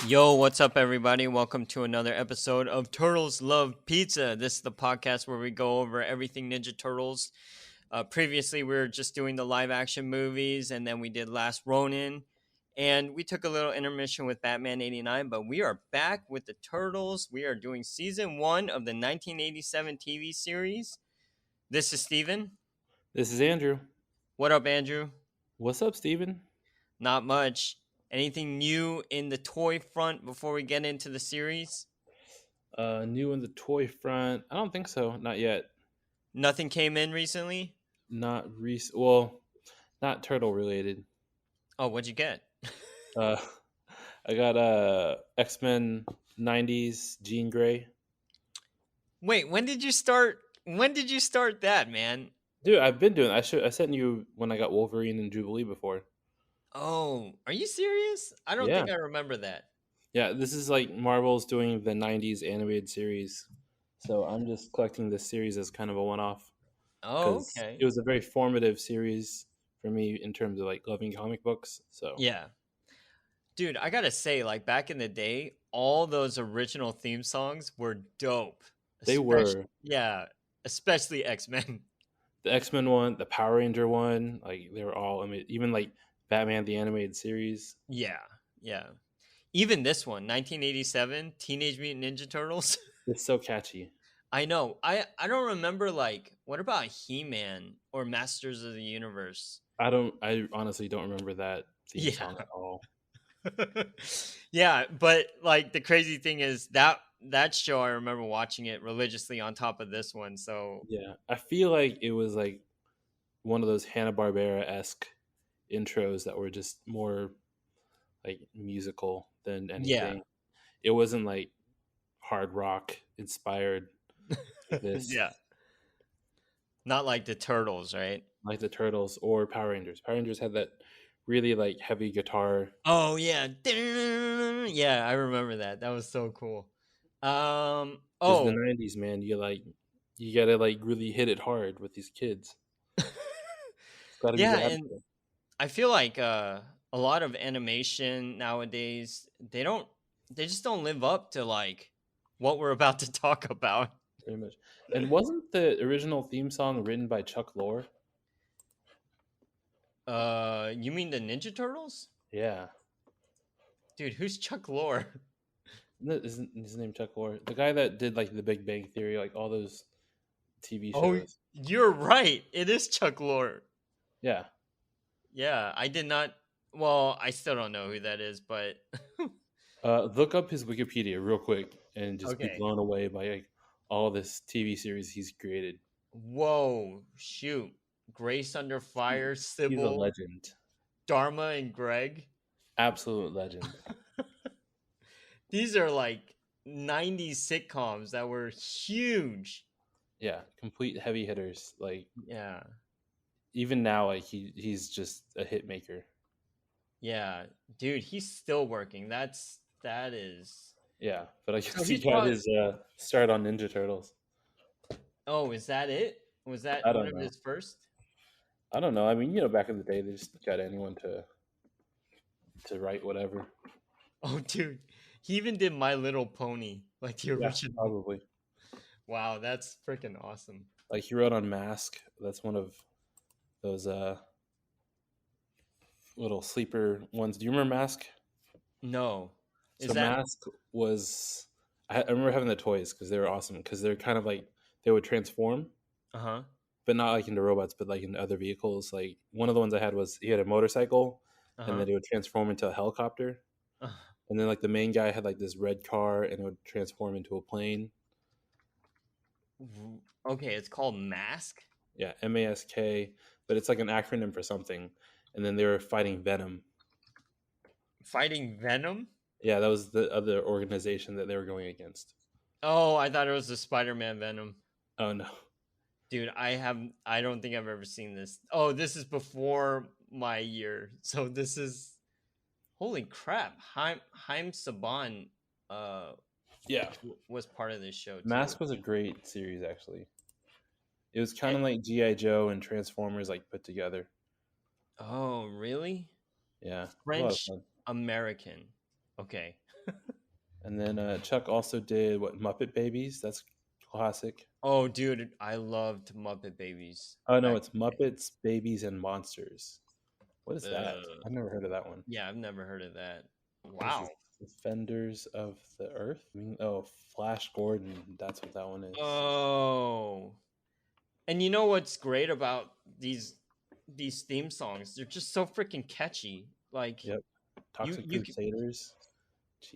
Yo, what's up, everybody? Welcome to another episode of Turtles Love Pizza. This is the podcast where we go over everything Ninja Turtles. Previously, we were just doing the live action movies, and then we did Last Ronin, and we took a little intermission with Batman 89, but we are back with the Turtles. We are doing season 1 of the 1987 TV series. This is Steven. This is Andrew. What up, Andrew? What's up, Steven? Not much. Anything new in the toy front before we get into the series? New in the toy front? I don't think so. Not yet. Nothing came in recently? Not recent. Well, not turtle related. Oh, what'd you get? Uh, I got X-Men 90s Jean Grey. Wait, when did you start? When did you start that, man? Dude, I've been doing. I sent you when I got Wolverine and Jubilee before. Oh, are you serious? I don't Yeah, think I remember that. yeah. This is like Marvel's doing the 90s animated series, so I'm just collecting this series as kind of a one-off Oh, because okay. it was a very formative series for me in terms of like loving comic books. So Yeah. Dude, I gotta say, like back in the day, all those original theme songs were dope. they Especially, were. yeah, especially X-Men. The X-Men one, the Power Ranger one, like they were all. I mean, even like Batman the animated series. Yeah, yeah. Even this one, 1987, Teenage Mutant Ninja Turtles. It's so catchy. I know. I don't remember like what about He-Man or Masters of the Universe? I honestly don't remember that theme Yeah. song at all. Yeah, but like the crazy thing is that show I remember watching it religiously on top of this one. So, Yeah, I feel like it was like one of those Hanna Barbera esque intros that were just more like musical than yeah. anything. It wasn't like hard rock inspired like this, Yeah. Not like the Turtles, right? like the Turtles or Power Rangers. Power Rangers had that really like heavy guitar. Oh yeah. Yeah, I remember that. That was so cool. Because the Oh, '90s, man, you gotta like really hit it hard with these kids. It's gotta be yeah, and radical, I feel like a lot of animation nowadays, they just don't live up to like what we're about to talk about. pretty much. And wasn't the original theme song written by Chuck Lorre? You mean the Ninja Turtles? Yeah, Dude, who's Chuck Lorre? isn't his name Chuck Lorre? The guy that did like The Big Bang Theory, like all those TV Oh, shows. you're right. It is Chuck Lorre. Yeah, Yeah, I did not. Well, I still don't know who that is, but look up his Wikipedia real quick and just be okay. blown away by like all this TV series he's created. Whoa, shoot. Grace Under Fire, He's a Sybil, legend, Dharma, and Greg. absolute legend. These are like 90s sitcoms that were huge. Yeah, complete heavy hitters. Like Yeah. even now, like he's just a hit maker. Yeah. Dude, he's still working. That is. Yeah, but I So guess he he's got probably. his start on Ninja Turtles. Oh, is that it? Was that I one don't of know. his first? I don't know. I mean, back in the day, they just got anyone to write whatever. Oh, dude. He even did My Little Pony, like the Yeah, original. probably. Wow, that's freaking awesome. Like he wrote on Mask. That's one of those little sleeper ones. Do you remember Mask? No. Is So that Mask was. I remember having the toys because they were awesome because they're kind of like they would transform, uh-huh. but not like into robots, but like into other vehicles. Like one of the ones I had was he had a motorcycle, and Uh-huh. then it would transform into a helicopter. Uh, And then like the main guy had like this red car, and it would transform into a plane. okay, it's called Mask. Yeah, Mask, but it's like an acronym for something. And then they were fighting Venom. Fighting Venom? Yeah, that was the other organization that they were going against. Oh, I thought it was the Spider-Man Venom. Oh no. Dude, I don't think I've ever seen this. Oh, this is before my year. So this is holy crap. Haim Saban Yeah, was part of this show too. Mask was a great series actually. It was kind of like GI Joe and Transformers like put together. Oh, really? Yeah, it was a lot of French fun. American. Okay. And then Chuck also did what, Muppet Babies? That's classic. Oh, dude, I loved Muppet Babies Oh no, back. it's Muppets, Babies, and Monsters. What is that? Uh, I've never heard of that one. yeah, I've never heard of that. This is Wow. Defenders of the Earth. I mean, oh, Flash Gordon. That's what that one is. Oh, and you know what's great about these theme songs? They're just so freaking catchy. Like Yep. Toxic you can, Crusaders.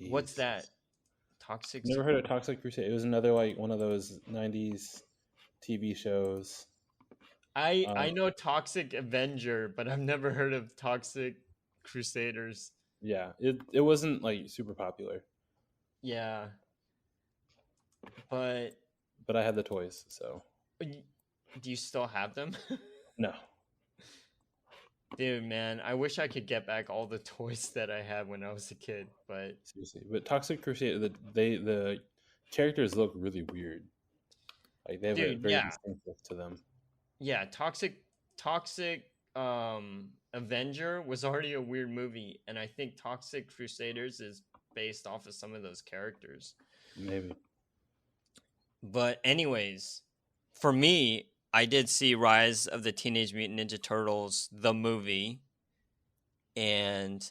what's Jeez. that? Toxic. Never heard of Toxic Crusade. It was another like one of those '90s TV shows. I Um, know Toxic Avenger, but I've never heard of Toxic Crusaders. yeah, it wasn't like super popular, Yeah, but but I had the toys, so y- do you still have them? no, Dude, man, I wish I could get back all the toys that I had when I was a kid, but seriously. But Toxic Crusade, the characters look really weird. Like they have a dude, very yeah. distinct look to them. Yeah, Toxic Avenger was already a weird movie, and I think Toxic Crusaders is based off of some of those characters. Maybe. But anyways, for me, I did see Rise of the Teenage Mutant Ninja Turtles the movie, and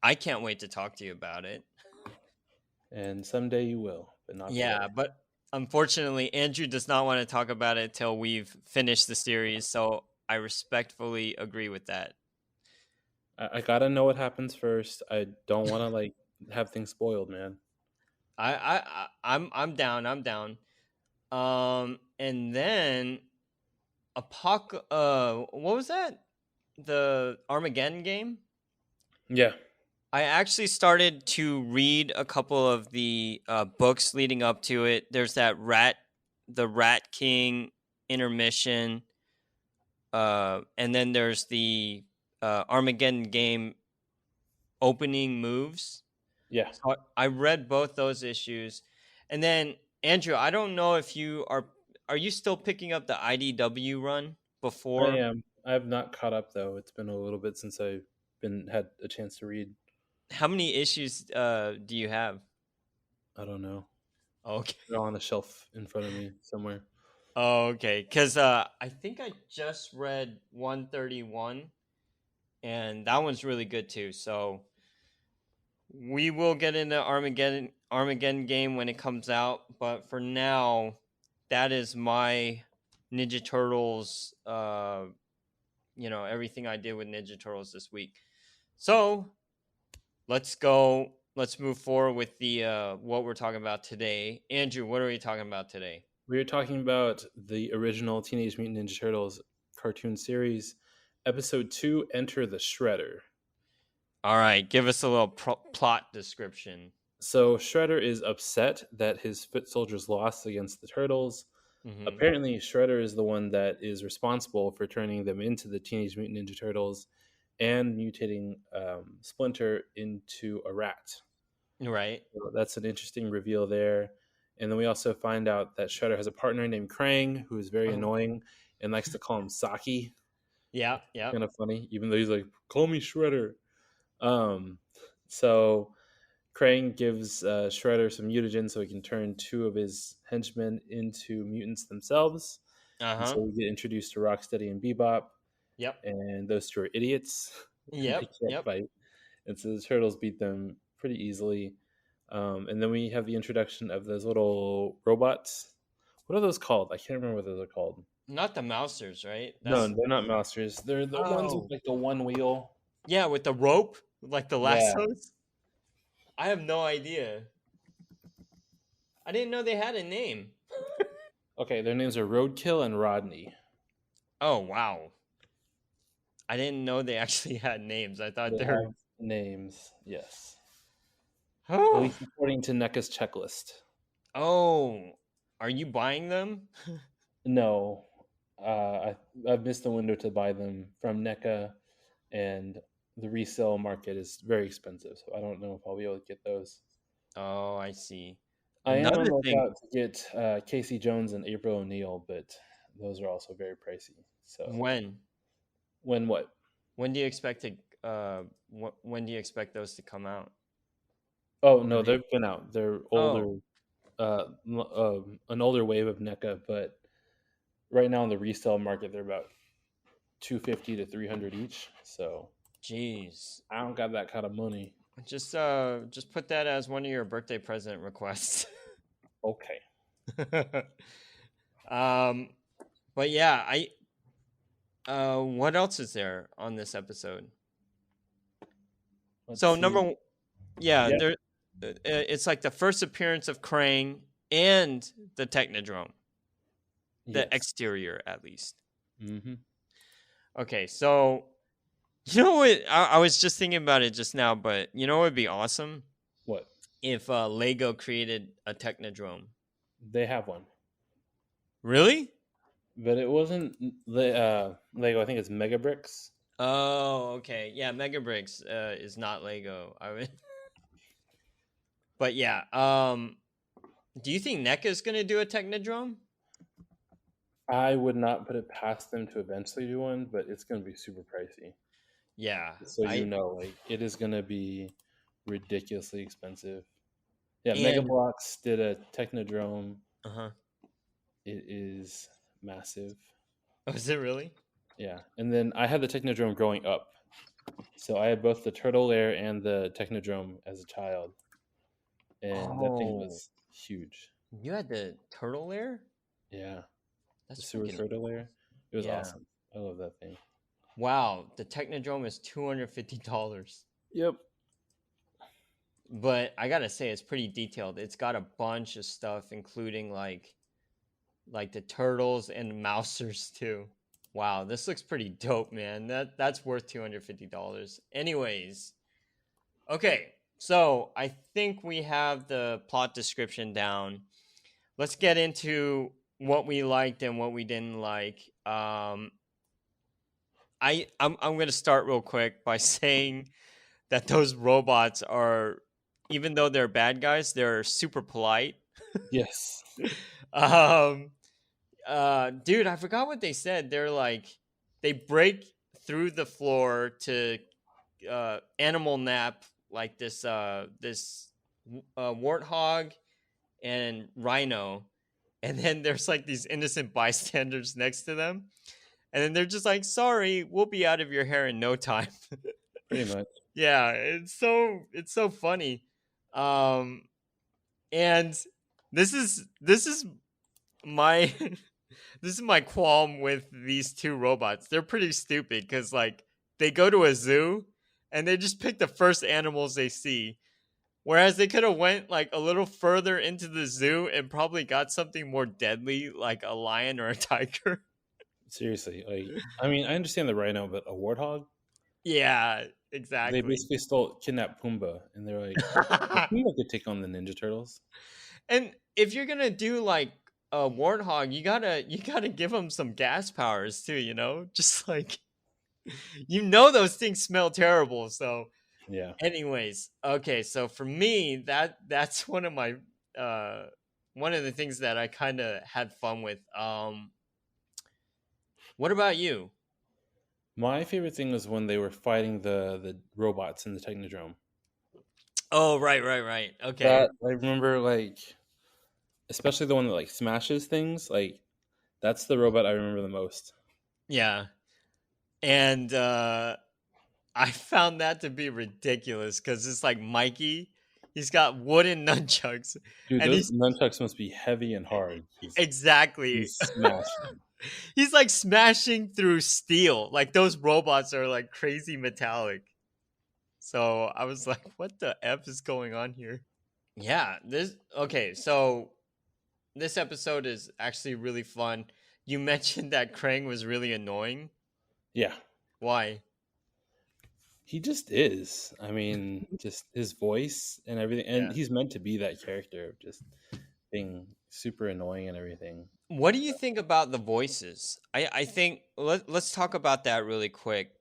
I can't wait to talk to you about it. And someday you will, but not Yeah, today. but unfortunately, Andrew does not want to talk about it till we've finished the series, so I respectfully agree with that. I gotta know what happens first. I don't want to like have things spoiled, man. I'm down. I'm down. And then what was that? The Armageddon game? Yeah, I actually started to read a couple of the books leading up to it. There's the Rat King intermission, and then there's the Armageddon game opening moves. yeah. So I read both those issues, and then Andrew, I don't know if you are you still picking up the IDW run I before? am. I have not caught up though. It's been a little bit since I've been had a chance to read. How many issues do you have? I don't know. Okay. They're on a shelf in front of me somewhere. Oh, okay. Because I think I just read 131, and that one's really good too. So we will get into Armageddon game when it comes out, but for now, that is my Ninja Turtles. Everything I did with Ninja Turtles this week. So let's go. Let's move forward with the what we're talking about today. Andrew, what are we talking about today? We are talking about the original Teenage Mutant Ninja Turtles cartoon series, episode 2, Enter the Shredder. All right, give us a little plot description. So Shredder is upset that his foot soldiers lost against the Turtles. Mm-hmm. Apparently, Shredder is the one that is responsible for turning them into the Teenage Mutant Ninja Turtles and mutating Splinter into a rat. Right. So that's an interesting reveal there. And then we also find out that Shredder has a partner named Krang, who is very Oh. annoying and likes to call him Saki. Yeah. Yeah. Kind of funny, even though he's like, "Call me Shredder." Um, so Krang gives Shredder some mutagen so he can turn two of his henchmen into mutants themselves. Uh And huh. so we get introduced to Rocksteady and Bebop, Yep. and those two are idiots. And they Yep. can't Yep. fight. And so the turtles beat them pretty easily. And then we have the introduction of those little robots. What are those called? I can't remember what those are called. Not the Mousers, right? No, That's they're not masters. They're the ones with oh like the one wheel. yeah, with the rope, like the Yeah. lassos. I have no idea. I didn't know they had a name. Okay, their names are Roadkill and Rodney. Oh wow. I didn't know they actually had names. I thought They they were. have names, yes. At Oh. least according to NECA's checklist. Oh. Are you buying them? No, I've missed the window to buy them from NECA, and the resale market is very expensive, so I don't know if I'll be able to get those. Oh, I see. I am on Another the thing. lookout to get Casey Jones and April O'Neil, but those are also very pricey. So When? when what? When do you expect to? When do you expect those to come out? Oh Or no, they? they've been out. They're older, Oh, an older wave of NECA, but right now in the resale market, they're about 250 to 300 each. So jeez. I don't got that kind of money. Just put that as one of your birthday present requests. Okay, um, but yeah, what else is there on this episode? let's So see. yeah, Yeah. it's like the first appearance of Krang and the Technodrome, the Yes. exterior at least. Mm-hmm. Okay, so you know what? I was just thinking about it just now, but you know what would be awesome What? if Lego created a Technodrome. They have one, Really? but it wasn't Lego. I think it's Mega Bricks. Oh, okay. Yeah, Mega Bricks is not Lego. I would, but yeah. Do you think NECA is gonna do a Technodrome? I would not put it past them to eventually do one, but it's going to be super pricey. Yeah, So you know, like it is going to be ridiculously expensive. Yeah, Mega and Bloks did a Technodrome. uh huh. It is massive. Oh, is it really? Yeah, and then I had the Technodrome growing up, so I had both the Turtle Lair and the Technodrome as a child, and that thing Oh, was huge. you had the turtle lair? Yeah, the That's Sewer freaking Turtle Lair. It was yeah. awesome. I love that thing. Wow, the Technodrome is $250. Yep. But I gotta say, it's pretty detailed. It's got a bunch of stuff, including like the turtles and mousers too. Wow, this looks pretty dope, man. That's worth $250. Anyways, okay. So I think we have the plot description down. Let's get into what we liked and what we didn't like. I'm gonna start real quick by saying that those robots are, even though they're bad guys, they're super polite. Yes. um dude, I forgot what they said. They're like, they break through the floor to animal nap like this warthog and rhino, and then there's like these innocent bystanders next to them, and then they're just like, sorry, we'll be out of your hair in no time. Pretty much. Yeah, it's so funny. um and this is my this is my qualm with these two robots. They're pretty stupid because like they go to a zoo and they just pick the first animals they see, whereas they could have went like a little further into the zoo and probably got something more deadly like a lion or a tiger. Seriously, like I mean, I understand the rhino, but a warthog? Yeah, They exactly. basically kidnapped Pumbaa, and they're like, well, Pumbaa could take on the Ninja Turtles. And if you're gonna do like a warthog, you gotta give them some gas powers too, just like, those things smell terrible. So Yeah, anyways, okay, so for me, that's uh one of the things that I kind of had fun with. What about you? my favorite thing was when they were fighting the robots in the Technodrome. Oh, right, right, right. Okay. That I remember, like especially the one that like smashes things. Like that's the robot I remember the most. Yeah. And I found that to be ridiculous because it's like Mikey, he's got wooden nunchucks, Dude, and those he's nunchucks must be heavy and hard. exactly. He's smashing. He's like smashing through steel. Like those robots are like crazy metallic. So I was like, what the F is going on here? Yeah, this okay, so this episode is actually really fun. You mentioned that Krang was really annoying. Yeah, Why? he just is. I mean, just his voice and everything, and Yeah. he's meant to be that character of just being super annoying and everything. What do you think about the voices? I think let's talk about that really quick.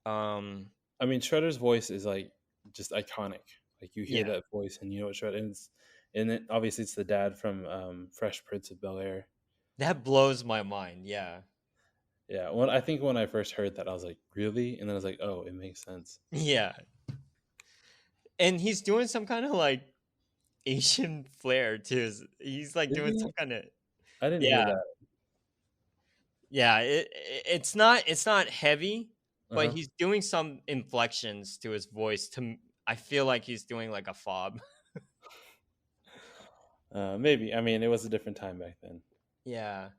Um I mean, Shredder's voice is like just iconic. Like you hear yeah, that voice and you know what Shredder is, and it, obviously it's the dad from Fresh Prince of Bel Air. that blows my mind. Yeah. Yeah, when I think when I first heard that, I was like, really, and then I was like, oh, it makes sense. Yeah. And he's doing some kind of like Asian flair too. He's like Is doing he? some kind of I didn't hear yeah, that. yeah. It's not heavy, Uh but huh. he's doing some inflections to his voice. I feel like he's doing like a fob. Maybe. I mean, it was a different time back then. Yeah,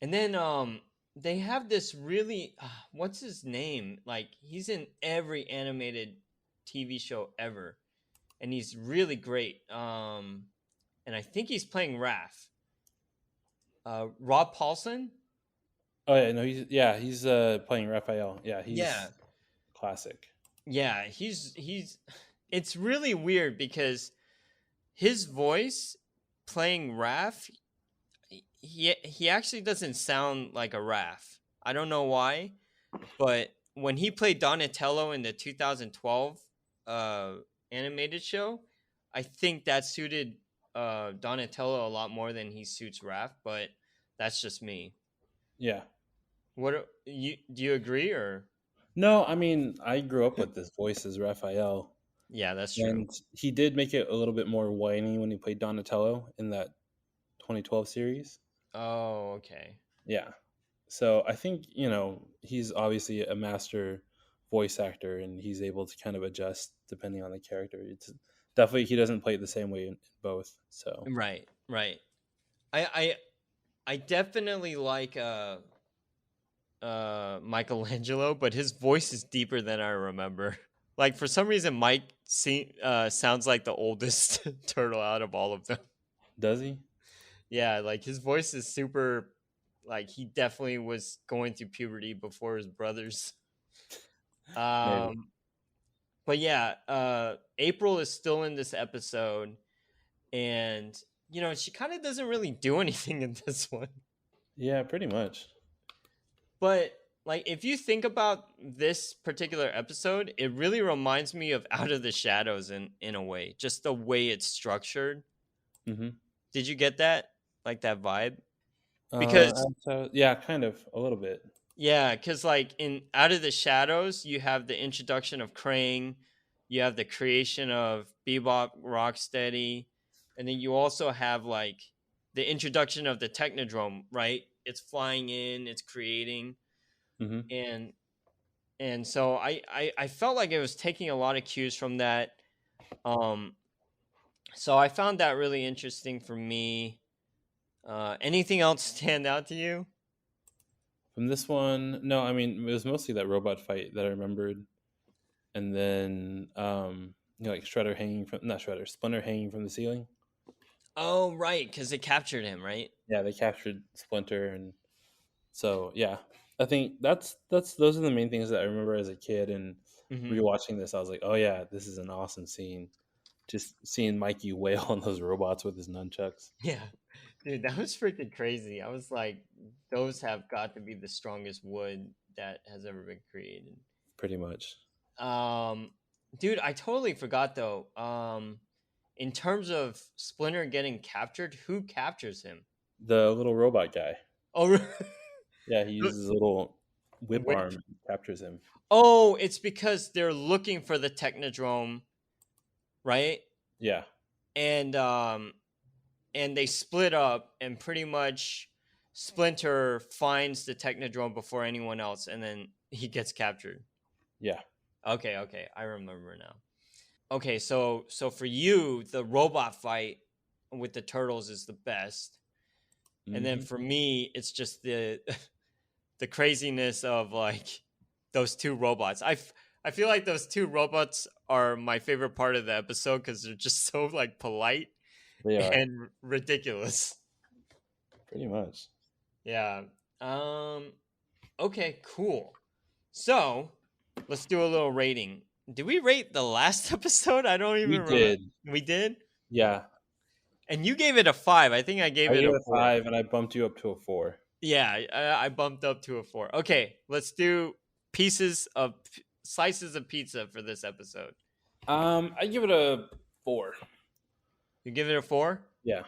and then they have this really what's his name? Like he's in every animated TV show ever, and he's really great. And I think he's playing Raph. Rob Paulson. Oh yeah, no, he's playing Raphael. Yeah, Yeah, he's classic. yeah. He's. It's really weird because his voice playing Raph, he actually doesn't sound like a Raph. I don't know why, but when he played Donatello in the 2012 uh, animated show, I think that suited Donatello a lot more than he suits Raph. But that's just me. Yeah. You do you agree or? No, I mean, I grew up with this voice as Raphael, Yeah, that's true. and he did make it a little bit more whiny when he played Donatello in that 2012 series. Oh, okay. Yeah. So I think, he's obviously a master voice actor and he's able to kind of adjust depending on the character. It's definitely he doesn't play it the same way in both. So Right, right. I I I definitely like Michelangelo, but his voice is deeper than I remember. Like for some reason sounds like the oldest turtle out of all of them. does he? Yeah, like his voice is super like he definitely was going through puberty before his brothers. Maybe. Um but yeah, April is still in this episode and she kind of doesn't really do anything in this one. Yeah, pretty much. But like if you think about this particular episode, it really reminds me of Out of the Shadows in a way, just the way it's structured. Hmm. Did you get that? Like that vibe? Because So yeah, kind of a little bit. yeah, cuz like in Out of the Shadows, you have the introduction of Krang, you have the creation of Bebop Rocksteady, and then you also have like the introduction of the Technodrome, right? It's flying in, it's creating Hmm. and so I felt like it was taking a lot of cues from that. Um, so I found that really interesting for me. Anything else stand out to you? From this one, no, I mean it was mostly that robot fight that I remembered, and then like Shredder hanging from not Shredder, Splinter hanging from the ceiling. Oh, right, because it captured him, right? Yeah, they captured Splinter, and so yeah, I think that's those are the main things that I remember as a kid. And Hmm. rewatching this, I was like, oh yeah, this is an awesome scene. Just seeing Mikey wail on those robots with his nunchucks, Yeah, dude, that was freaking crazy. I was like, those have got to be the strongest wood that has ever been created. pretty much. Um, dude, I totally forgot though. In terms of Splinter getting captured, who captures him? The little robot guy. Oh, Yeah, he really? uses his little whip Whip. arm and captures him. Oh, it's because they're looking for the Technodrome, right? Yeah, And they split up and pretty much Splinter finds the Technodrome before anyone else and then he gets captured. yeah. Okay, okay, I remember now. Okay, so for you, the robot fight with the turtles is the best. And then Hmm. for me, it's just the the craziness of like those two robots. I feel like those two robots are my favorite part of the episode because they're just so like polite They are and ridiculous. pretty much. Yeah. Um. Okay. Cool. So let's do a little rating. Did we rate the last episode? I don't We even remember. did. We did. Yeah, And you gave it a 5. I think I gave I it gave a it a 4. 5, and I bumped you up to a 4. Yeah, I bumped up to a 4. Okay, let's do slices of pizza for this episode. I give it a 4. You give it a 4? Yeah,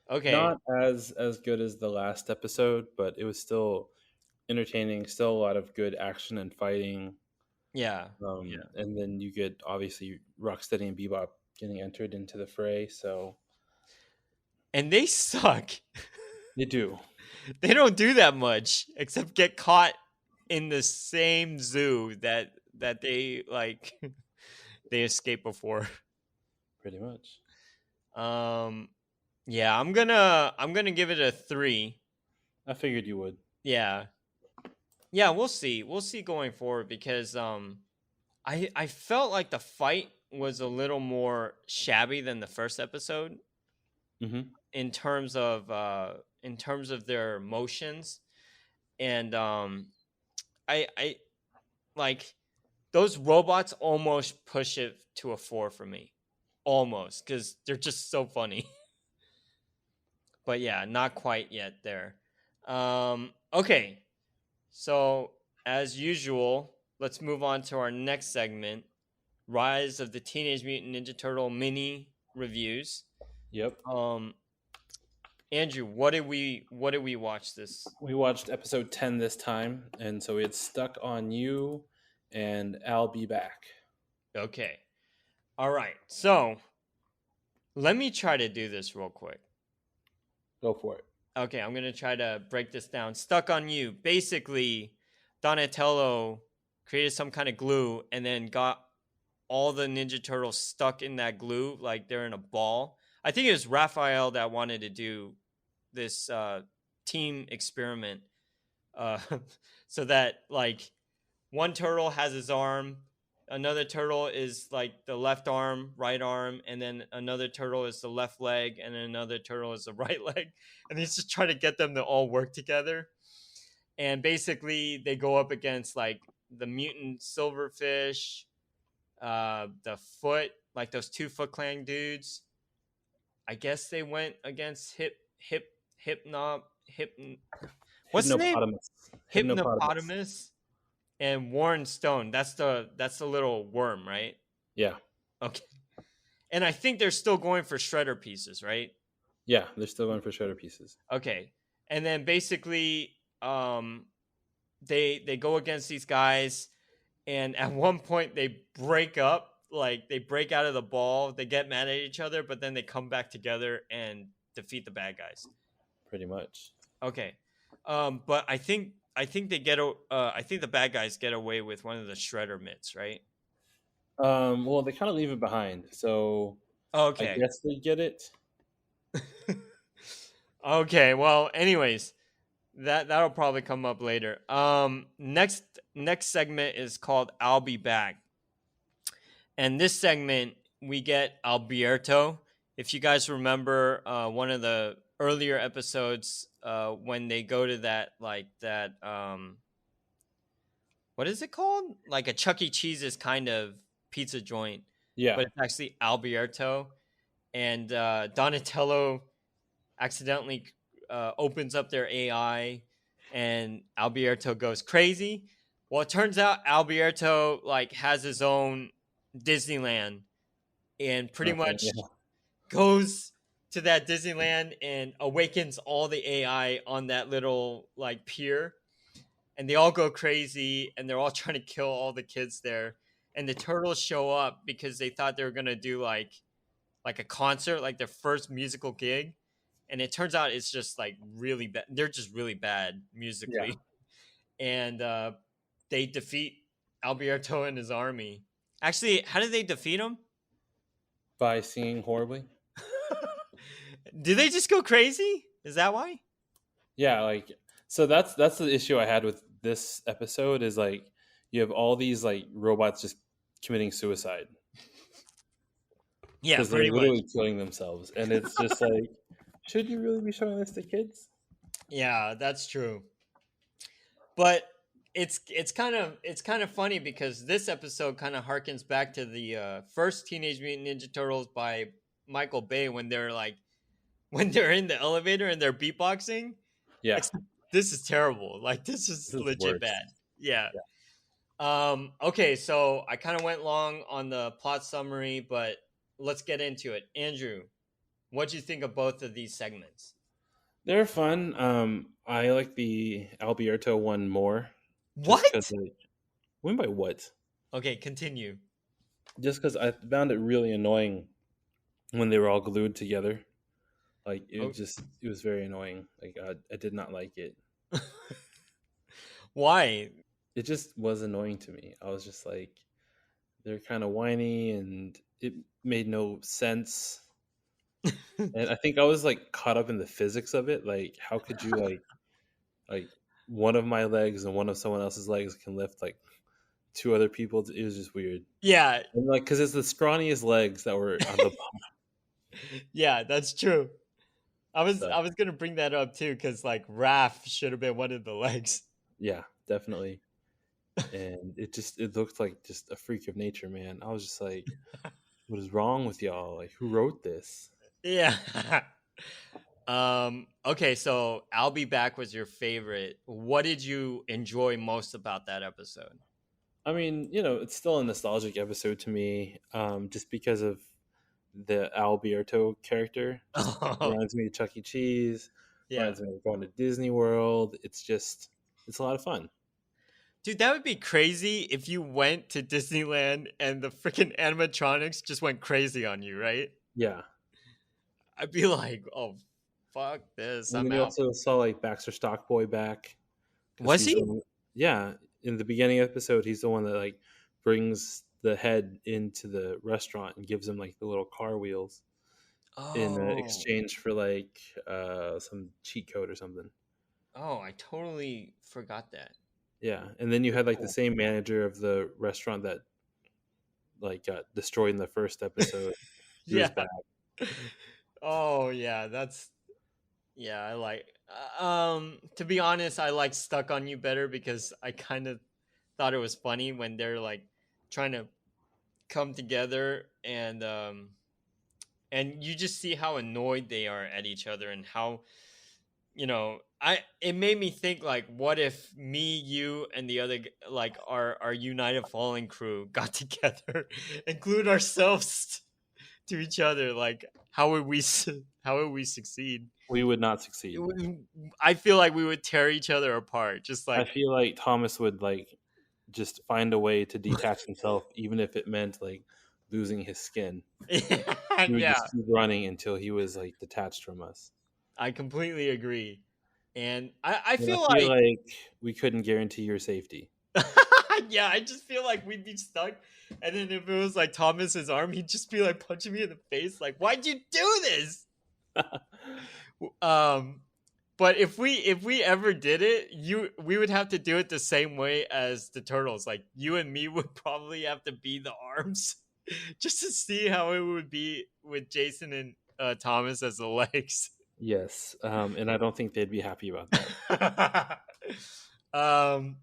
Okay. not as good as the last episode, but it was still entertaining. Still a lot of good action and fighting. Yeah. Yeah. And then you get obviously Rocksteady and Bebop getting entered into the fray. So And they suck. they do They don't do that much except get caught in the same zoo that they like they escaped before. pretty much. Um yeah, I'm gonna give it a 3. I figured you would. Yeah. Yeah, we'll see. We'll see going forward because I felt like the fight was a little more shabby than the first episode Hmm. in terms of their motions, and I like those robots almost push it to a 4 for me, almost, because they're just so funny. But yeah, not quite yet there. Okay, so as usual, let's move on to our next segment: Rise of the Teenage Mutant Ninja Turtle mini reviews. Yep. Um, Andrew, what did we watch this? We watched episode 10 this time, and so it's Stuck on You and I'll Be Back. Okay, all right. So let me try to do this real quick. Go for it. Okay, I'm gonna try to break this down. Stuck on You. Basically, Donatello created some kind of glue and then got all the Ninja Turtles stuck in that glue, like they're in a ball. I think it was Raphael that wanted to do this team experiment, uh, so that like one turtle has his arm, another turtle is like the left arm, right arm, and then another turtle is the left leg, and then another turtle is the right leg, and he's just trying to get them to all work together. And basically, they go up against like the mutant silverfish, the foot, like those two Foot Clan dudes. I guess they went against hip. What's the name? Hypnopotamus. Hypnopotamus. Hypnopotamus and Warren Stone. That's the little worm, right? Yeah. Okay. And I think they're still going for shredder pieces, right? Yeah, they're still going for shredder pieces. Okay. And then basically, they go against these guys, and at one point they break up, like they break out of the ball. They get mad at each other, but then they come back together and defeat the bad guys. Pretty much. Okay. But I think I think the bad guys get away with one of the shredder mitts, right? Well, they kind of leave it behind, so I Okay. guess they get it. Okay. Well, anyways, that'll probably come up later. Next segment is called "I'll Be Back," and this segment we get Alberto. If you guys remember, one of the earlier episodes, when they go to that what is it called? Like a Chuck E. Cheese's kind of pizza joint, Yeah, but it's actually Alberto, and Donatello accidentally opens up their AI, and Alberto goes crazy. Well, it turns out Alberto like has his own Disneyland, and pretty okay, much yeah, goes to that Disneyland and awakens all the AI on that little like pier, and they all go crazy, and they're all trying to kill all the kids there. And the turtles show up because they thought they were gonna do like a concert, like their first musical gig, and it turns out it's just like really bad. They're just really bad yeah. musically, and they defeat Alberto and his army. Actually, how did they defeat him? By singing horribly. Did they just go crazy? Is that why? Yeah, like so that's the issue I had with this episode is like you have all these like robots just committing suicide Yeah, because they're pretty much. literally killing themselves, and it's just like, should you really be showing this to kids? Yeah, that's true. But it's kind of funny because this episode kind of harkens back to the first Teenage Mutant Ninja Turtles by Michael Bay when they're like when they're in the elevator and they're beatboxing. Yeah, Except this is terrible. Like this is this is legit worse. bad. Yeah. Yeah. Okay, so I kind of went long on the plot summary, but let's get into it. Andrew, what do you think of both of these segments? They're fun. I like the Alberto one more, just because. What? Like, win by what? Okay, continue. Just because I found it really annoying when they were all glued together. Like Oh. it was very annoying. Like I did not like it. Why? It just was annoying to me. I was just like, they're kind of whiny, and it made no sense. And I think I was like caught up in the physics of it. Like, how could you like one of my legs and one of someone else's legs can lift like two other people? It was just weird. Yeah, And like, because it's the scrawniest legs that were on the yeah, that's true. so I was gonna bring that up too, because like Raph should have been one of the legs. yeah, definitely. And it looked like just a freak of nature, man. I was just like, what is wrong with y'all? Like, who wrote this? Yeah. Okay, so I'll Be Back was your favorite. What did you enjoy most about that episode? I mean, you know, it's still a nostalgic episode to me, just because of the Alberto character. Just Oh, reminds me of Chuck E. Cheese, yeah. reminds me of going to Disney World. It's a lot of fun. Dude, that would be crazy if you went to Disneyland and the freaking animatronics just went crazy on you, right? Yeah. I'd be like, "Oh, fuck this. And I'm then you out." also saw like Baxter Stockboy back because Was he's the he? one. Yeah, in the beginning episode, he's the one that like brings the head into the restaurant and gives him like the little car wheels in Oh. exchange for like some cheat code or something. Oh, I totally forgot that. Yeah, and then you Very had like the cool. same manager of the restaurant that like got destroyed in the first episode. He was Yeah. back. Oh, yeah, that's yeah, I like to be honest, I like Stuck on You better because I kind of thought it was funny when they're like trying to come together and you just see how annoyed they are at each other and how I it made me think like what if me, you and the other like our United Falling crew got together and glued ourselves to each other, like how would how would we succeed? We would not It succeed. would- I feel like we would tear each other apart, just I like feel like Thomas would like just find a way to detach himself, even if it meant like losing his skin. He would yeah, just keep running until he was like detached from us. I completely agree. And I And I feel feel like like we couldn't guarantee your safety. yeah, I just feel like we'd be stuck. And then if it was like Thomas's arm, he'd just be like punching me in the face, like, "Why'd you do this?" Um, but if we ever did it, you we would have to do it the same way as the turtles. Like you and me would probably have to be the arms, just to see how it would be with Jason and Thomas as the legs. Yes, and I don't think they'd be happy about that. um,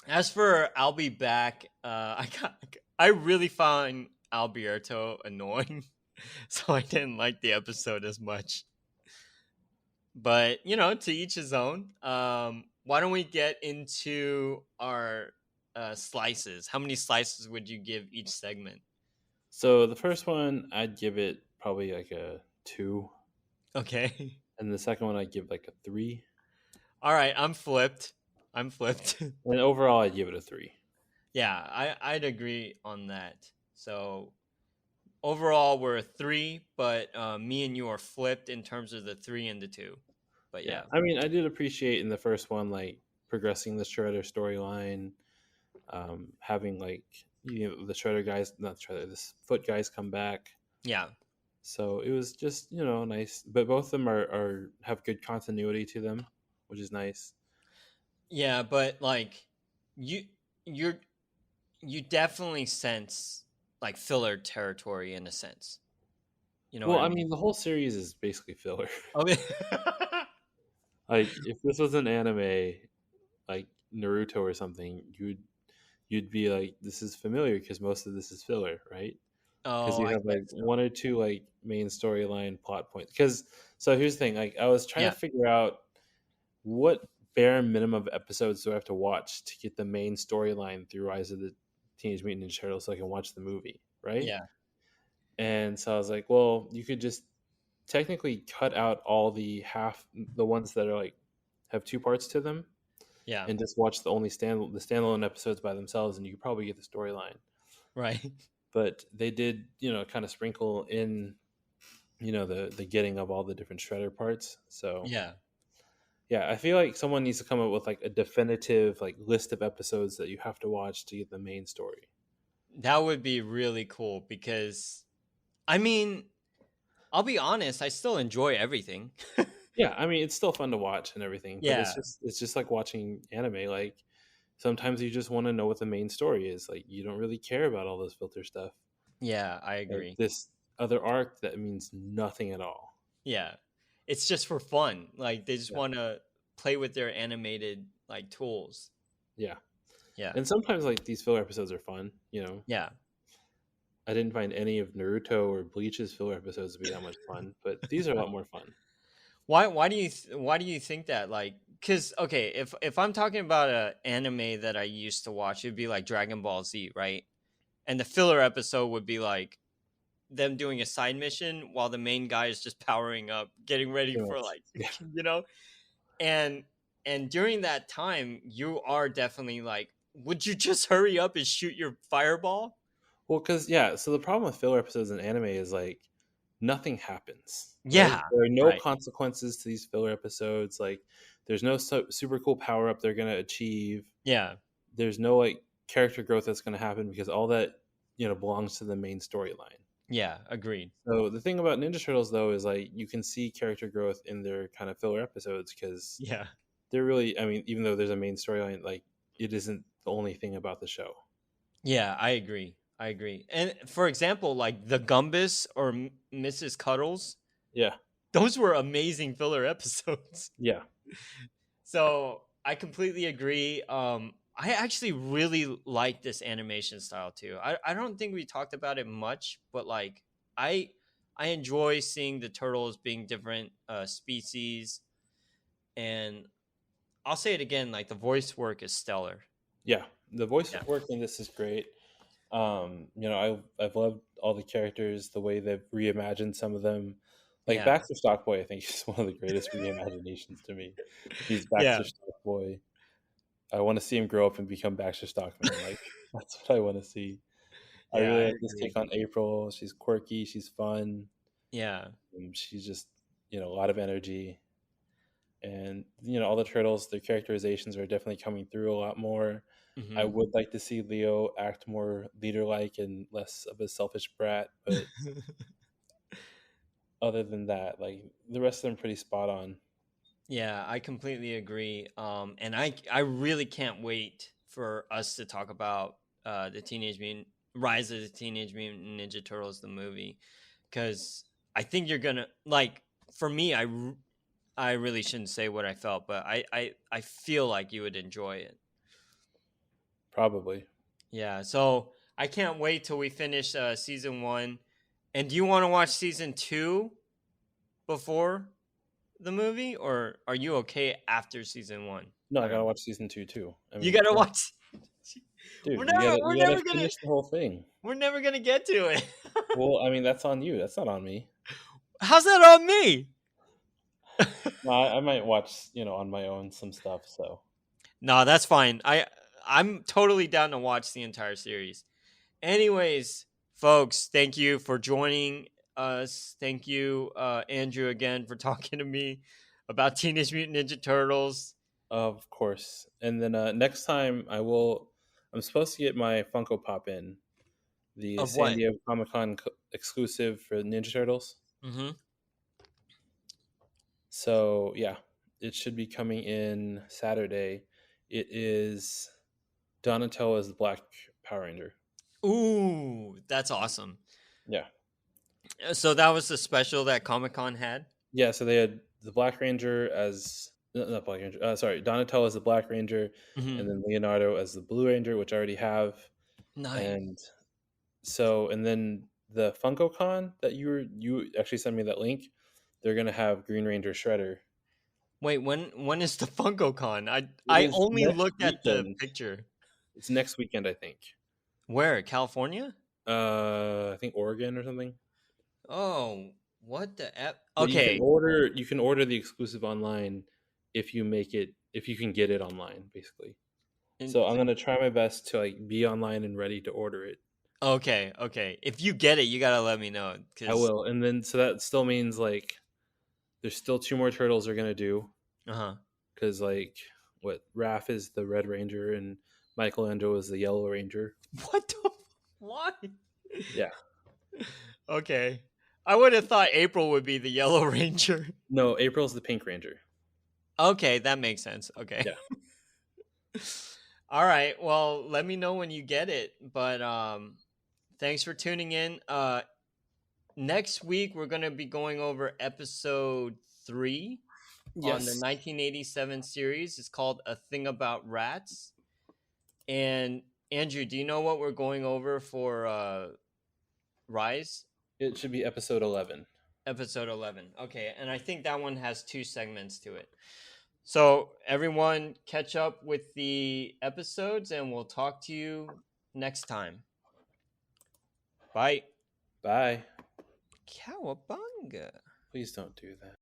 as for I'll Be Back, I really found Alberto annoying, so I didn't like the episode as much. But to each his own. Why don't we get into our slices? How many slices would you give each segment? So the first one, I'd give it probably like a 2, Okay. and the second one, I'd give like a 3, All right. I'm flipped. I'm flipped. and overall, I'd give it a 3. Yeah, I'd agree on that. So overall, we're a three, but me and you are flipped in terms of the three and the two. But Yeah, yeah, I mean, I did appreciate in the first one like progressing the Shredder storyline, having like the Shredder guys, not Shredder, the Foot guys come back. yeah, So it was just nice, but both of them are have good continuity to them, which is nice. yeah. But like you, you're you definitely sense like filler territory in a sense. You know what Well, I I mean? mean, the whole series is basically filler. Okay. Like if this was an anime like Naruto or something, you'd be like, this is familiar because most of this is filler, right? Because Oh, you I have like guess so. one or two like main storyline plot points. Because so here's the thing, like I was trying Yeah, to figure out what bare minimum of episodes do I have to watch to get the main storyline through Rise of the Teenage Mutant Ninja Turtles so I can watch the movie, right? yeah, And so I was like, well, you could just technically cut out all the ones that are like have two parts to them, Yeah. and just watch the standalone episodes by themselves, and you could probably get the storyline. Right. But they did, kind of sprinkle in, the getting of all the different Shredder parts. So Yeah. yeah, I feel like someone needs to come up with like a definitive like list of episodes that you have to watch to get the main story. That would be really cool because I mean, I'll be honest, I still enjoy everything. Yeah, I mean it's still fun to watch and everything, but Yeah. it's just like watching anime. Like sometimes you just want to know what the main story is. Like you don't really care about all this filter stuff. Yeah, I Like agree. this other arc that means nothing at all. Yeah. It's just for fun. Like they just Yeah, want to play with their animated like tools. yeah. Yeah. And sometimes like these filler episodes are fun. Yeah. I didn't find any of Naruto or Bleach's filler episodes to be that much fun, but these are a lot more fun. Why do you think that, like, cuz okay, if I'm talking about a anime that I used to watch, it'd be like Dragon Ball Z, right? And the filler episode would be like them doing a side mission while the main guy is just powering up, getting ready Pretty for much. like, Yeah. you know, and during that time, you are definitely like, would you just hurry up and shoot your fireball? Well, because yeah, so the problem with filler episodes in anime is like nothing happens, right? Yeah, There are no right. consequences to these filler episodes. Like, there's no super cool power up they're gonna achieve. Yeah, There's no like character growth that's gonna happen because all that belongs to the main storyline. yeah, agreed. So the thing about Ninja Turtles though is like you can see character growth in their kind of filler episodes because Yeah, they're really, I mean, even though there's a main storyline, like it isn't the only thing about the show. yeah, I agree. I agree. And for example, like the Gumbus or Mrs. Cuddles, Yeah, those were amazing filler episodes. yeah, So I completely agree. I actually really like this animation style too. I don't think we talked about it much, but like I I enjoy seeing the turtles being different species, and I'll say it again, like the voice work is stellar. yeah. The voice Yeah, work in this is great. I've loved all the characters, the way they've reimagined some of them. Like yeah, Baxter Stockboy, I think is one of the greatest reimaginations to me. He's yeah, Baxter Stockboy. I want to see him grow up and become Baxter Stockman. Like that's what I want to see. I yeah. really I like this agree. take on April. She's quirky. She's fun. Yeah, She's just a lot of energy. And all the turtles, their characterizations are definitely coming through a lot more. I hmm would like to see Leo act more leader-like and less of a selfish brat, but other than that, like the rest of them, pretty spot on. yeah. I completely agree. And I really can't wait for us to talk about the Teenage Mutant Rise of the Teenage Mutant Ninja Turtles, the movie, because I think you're gonna like. For me, I really shouldn't say what I felt, but I feel like you would enjoy it. Probably. Yeah. So I can't wait till we finish season one. And do you want to watch season two before the movie, or are you okay after season one? No, I I don't gotta know. watch season 2 too. I You mean, gotta come on, watch. dude, you gotta We're you gotta never gonna finish the whole thing. we're never gonna get to it. Well, I mean, that's on you. That's not on me. How's that on me? No, I might watch, on my own some stuff. So No, that's fine. I'm totally down to watch the entire series. Anyways, folks, thank you for joining us. Thank you, Andrew, again for talking to me about Teenage Mutant Ninja Turtles. of course, and then next time I will. I'm supposed to get my Funko Pop in the Of San what? Diego Comic Con exclusive for Ninja Turtles. Mm-hmm. So yeah, it should be coming in Saturday. It is Donatello as the Black Power Ranger. Ooh, that's awesome. Yeah, So that was the special that Comic Con had. yeah. So they had the Black Ranger as not Black Ranger. Sorry, Donatello as the Black Ranger, Mm-hmm. and then Leonardo as the Blue Ranger, which I already have. Nice. And so, and then the Funko Con that you actually sent me that link. They're gonna have Green Ranger Shredder. Wait, when is the Funko Con? It I is only next looked at the weekend. picture. It's next weekend, I think. Where? California? I think Oregon or something. Oh, what the f? But Okay. you can order the exclusive online, if you can get it online, basically. And So I'm gonna try my best to like be online and ready to order it. okay. If you get it, you gotta let me know. I will, and then so that still means like there's still 2 more turtles they're gonna do Uh-huh. because like what Raph is the Red Ranger and Michelangelo is the Yellow Ranger. What the? Why? Yeah, Okay. I would have thought April would be the Yellow Ranger. no, April's the Pink Ranger. Okay, that makes sense. Okay. Yeah. All right. Well, let me know when you get it. But thanks for tuning in. Next week we're gonna be going over episode 3 on the Yes, 1987 series. It's called A Thing About Rats. And Andrew, do you know what we're going over for Rise? it should be episode 11. Episode 11. Okay, and I think that one has 2 segments to it. So, everyone, catch up with the episodes and we'll talk to you next time. Bye. Bye. Cowabunga. Please don't do that.